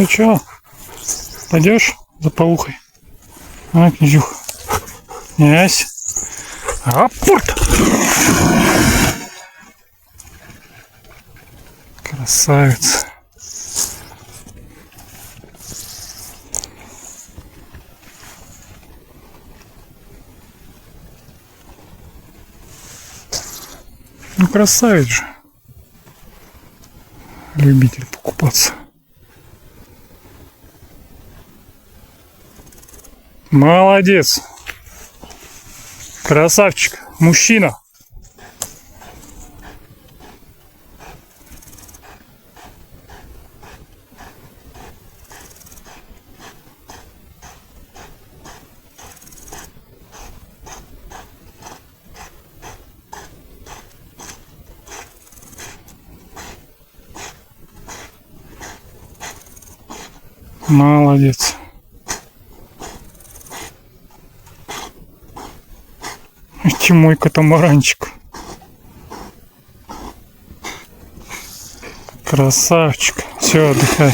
Ну чё, пойдешь за паухой? А, князюха. Князь. Апорт! Красавец. Ну, красавец же. Любитель покупаться. Молодец. Красавчик. Мужчина. Молодец. Это мой катамаранчик. Красавчик. Все, отдыхай.